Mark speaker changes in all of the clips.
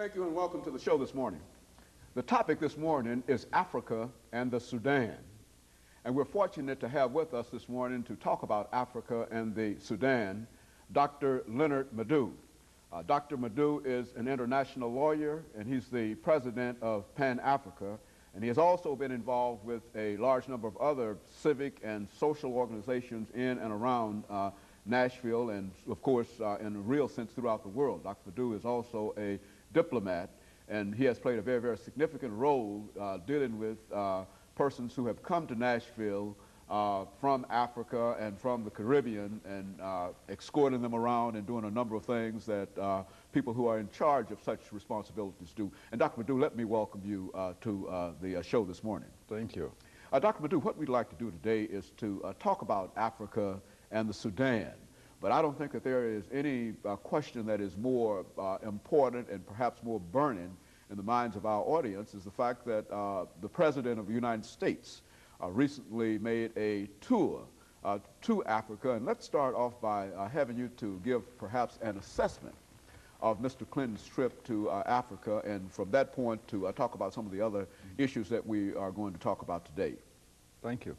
Speaker 1: Thank you and welcome to the show this morning. The topic this morning is Africa and the Sudan. And we're fortunate to have with us this morning to talk about Africa and the Sudan, Dr. LMadu1. Dr. LMadu1 is an international lawyer, and he's the president of Pan-Africa, and he has also been involved with a large number of other civic and social organizations in and around Nashville and, of course, in a real sense throughout the world. Dr. LMadu1 is also a diplomat, and he has played a very, very significant role dealing with persons who have come to Nashville from Africa and from the Caribbean and escorting them around and doing a number of things that people who are in charge of such responsibilities do. And Dr. LMadu1, let me welcome you to the show this morning.
Speaker 2: Thank you.
Speaker 1: Dr. LMadu1, what we'd like to do today is to talk about Africa and the Sudan. But I don't think that there is any question that is more important and perhaps more burning in the minds of our audience is the fact that the President of the United States recently made a tour to Africa. And let's start off by having you to give perhaps an assessment of Mr. Clinton's trip to Africa, and from that point to talk about some of the other issues that we are going to talk about today.
Speaker 2: Thank you.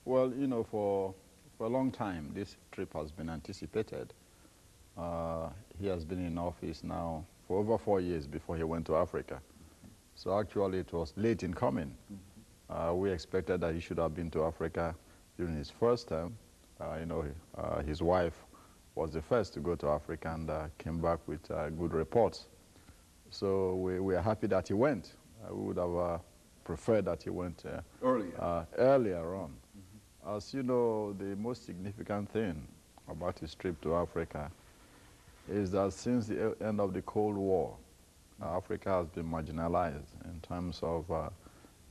Speaker 2: Well, you know, for a long time, this trip has been anticipated. He has been in office now for over 4 years before he went to Africa. So actually, it was late in coming. We expected that he should have been to Africa during his first term. His wife was the first to go to Africa and came back with good reports. So we are happy that he went. We would have preferred that he went earlier on. As you know, the most significant thing about his trip to Africa is that since the end of the Cold War, Africa has been marginalized in terms of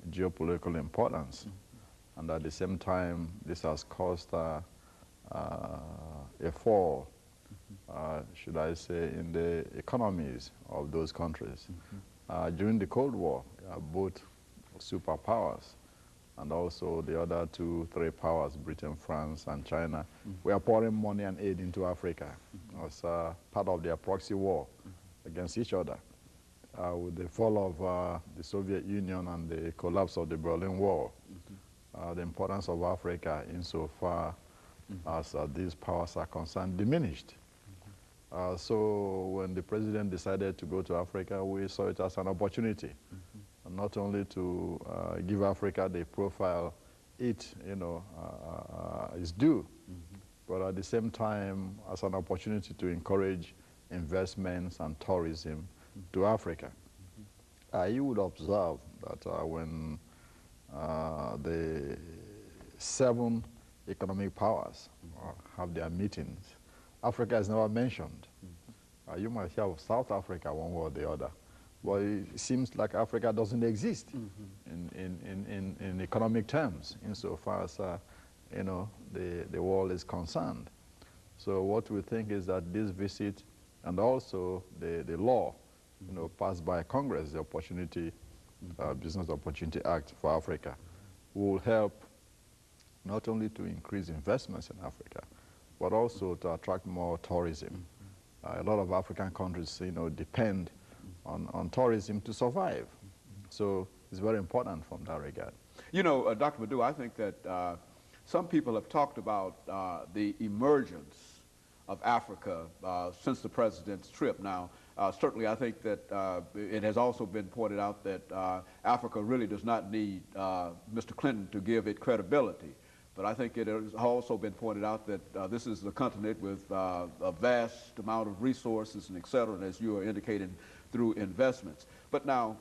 Speaker 2: geopolitical importance. And at the same time, this has caused a fall, should I say, in the economies of those countries. During the Cold War, both superpowers and also the other 2, 3 powers, Britain, France, and China, were pouring money and aid into Africa as part of their proxy war against each other. With the fall of the Soviet Union and the collapse of the Berlin Wall, the importance of Africa insofar as these powers are concerned diminished. So when the president decided to go to Africa, we saw it as an opportunity, not only to give Africa the profile it is due, but at the same time as an opportunity to encourage investments and tourism to Africa. You would observe that when the 7 economic powers have their meetings, Africa is never mentioned. You might hear of South Africa one way or the other, but it seems like Africa doesn't exist in economic terms insofar as the world is concerned. So what we think is that this visit and also the law passed by Congress, the Business Opportunity Act for Africa, will help not only to increase investments in Africa, but also to attract more tourism. A lot of African countries, depend on tourism to survive. So it's very important from that regard.
Speaker 1: You know, Dr. LMadu1, I think that some people have talked about the emergence of Africa since the president's trip. Now, certainly I think that it has also been pointed out that Africa really does not need Mr. Clinton to give it credibility. But I think it has also been pointed out that this is a continent with a vast amount of resources and et cetera, as you are indicating, through investments. But now,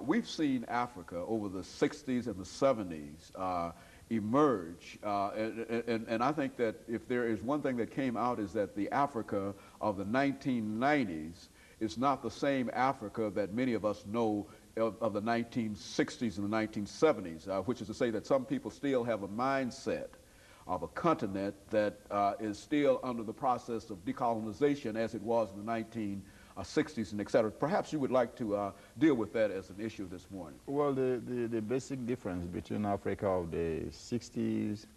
Speaker 1: we've seen Africa over the 60s and the 70s emerge, and I think that if there is one thing that came out is that the Africa of the 1990s is not the same Africa that many of us know of the 1960s and the 1970s, which is to say that some people still have a mindset of a continent that is still under the process of decolonization as it was in the 1960s and et cetera. Perhaps you would like to deal with that as an issue this morning.
Speaker 2: Well, the basic difference between Africa of the 60s,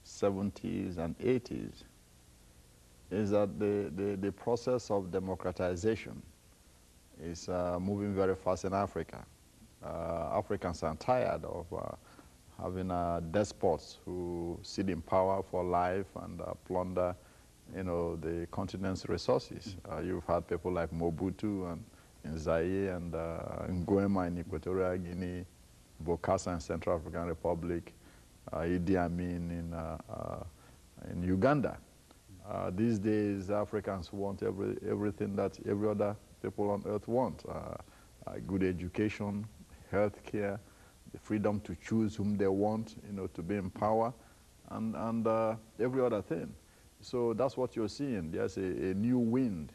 Speaker 2: 70s, and 80s is that the process of democratization is moving very fast in Africa. Africans are tired of having despots who sit in power for life and plunder, the continent's resources. You've had people like Mobutu and in Zaire and Nguema in Equatorial Guinea, Bokassa in Central African Republic, Idi Amin in Uganda. These days, Africans want everything that every other people on earth want. Good education, health care, the freedom to choose whom they want, to be in power, and every other thing. So that's what you're seeing. There's a new wind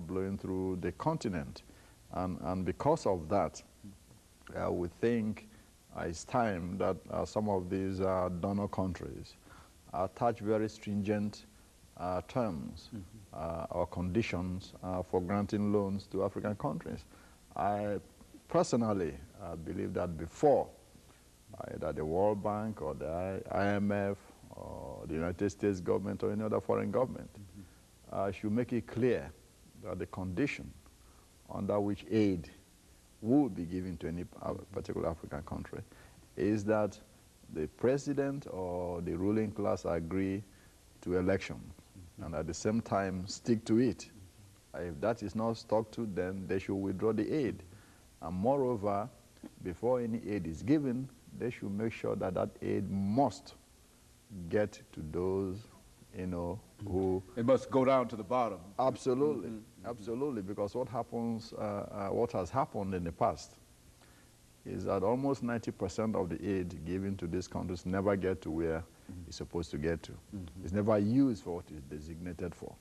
Speaker 2: blowing through the continent. And because of that, we think it's time that some of these donor countries attach very stringent terms or conditions for granting loans to African countries. I personally believe that before either the World Bank or the IMF or the United States government or any other foreign government should make it clear that the condition under which aid will be given to any particular African country is that the president or the ruling class agree to election and at the same time stick to it. If that is not stuck to, then they should withdraw the aid. And moreover, before any aid is given, they should make sure that that aid must get to those, who...
Speaker 1: It must go down to the bottom.
Speaker 2: Absolutely, absolutely, because what happens, what has happened in the past is that almost 90% of the aid given to these countries never get to where it's supposed to get to. It's never used for what it's designated for.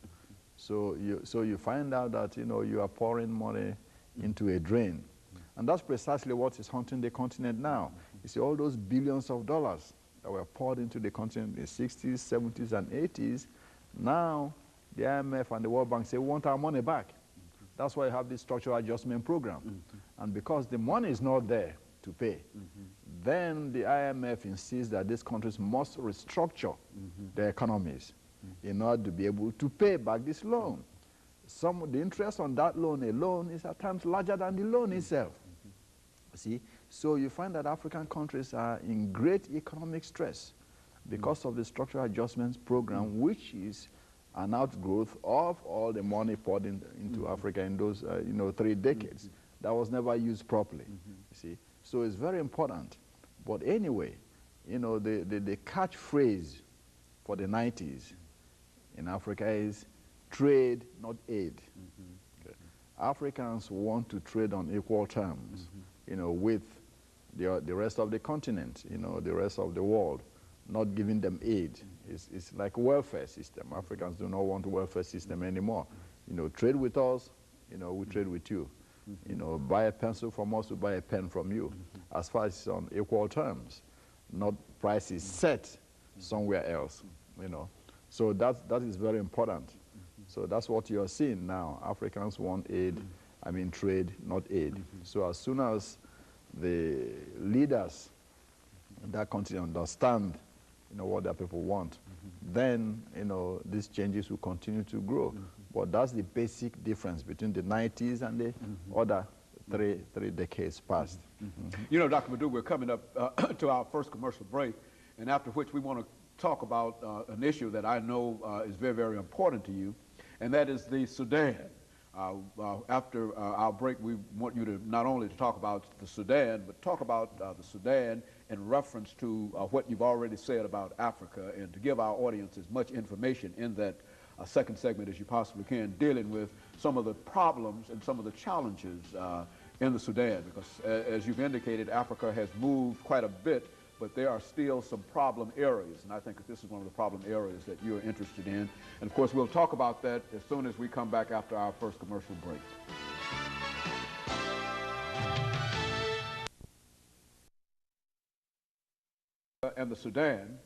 Speaker 2: So you find out that, you are pouring money into a drain. And that's precisely what is haunting the continent now. You see all those billions of dollars that were poured into the continent in the 60s, 70s, and 80s. Now, the IMF and the World Bank say, we want our money back. That's why you have this structural adjustment program. And because the money is not there to pay, then the IMF insists that these countries must restructure their economies in order to be able to pay back this loan. The interest on that loan alone is at times larger than the loan itself. See? So you find that African countries are in great economic stress because of the structural adjustments program, which is an outgrowth of all the money poured into Africa in those 3 decades that was never used properly. You see? So it's very important. But anyway, the catchphrase for the 90s in Africa is trade, not aid. Okay. Africans want to trade on equal terms, with the rest of the continent, the rest of the world, not giving them aid. It's like a welfare system. Africans do not want a welfare system anymore. Trade with us, we trade with you. Buy a pencil from us, we buy a pen from you. As far as it's on equal terms, not prices set somewhere else, So that is very important. So that's what you're seeing now. Africans want aid, trade, not aid. So as soon as the leaders in that country understand, what their people want, then, these changes will continue to grow. But that's the basic difference between the 90s and the other three decades past.
Speaker 1: Dr. Madu, we're coming up to our first commercial break, and after which we want to talk about an issue that I know is very, very important to you, and that is the Sudan. After our break, we want you to not only to talk about the Sudan, but talk about the Sudan in reference to what you've already said about Africa, and to give our audience as much information in that second segment as you possibly can, dealing with some of the problems and some of the challenges in the Sudan, because as you've indicated, Africa has moved quite a bit, but there are still some problem areas, and I think that this is one of the problem areas that you're interested in. And of course, we'll talk about that as soon as we come back after our first commercial break. And the Sudan,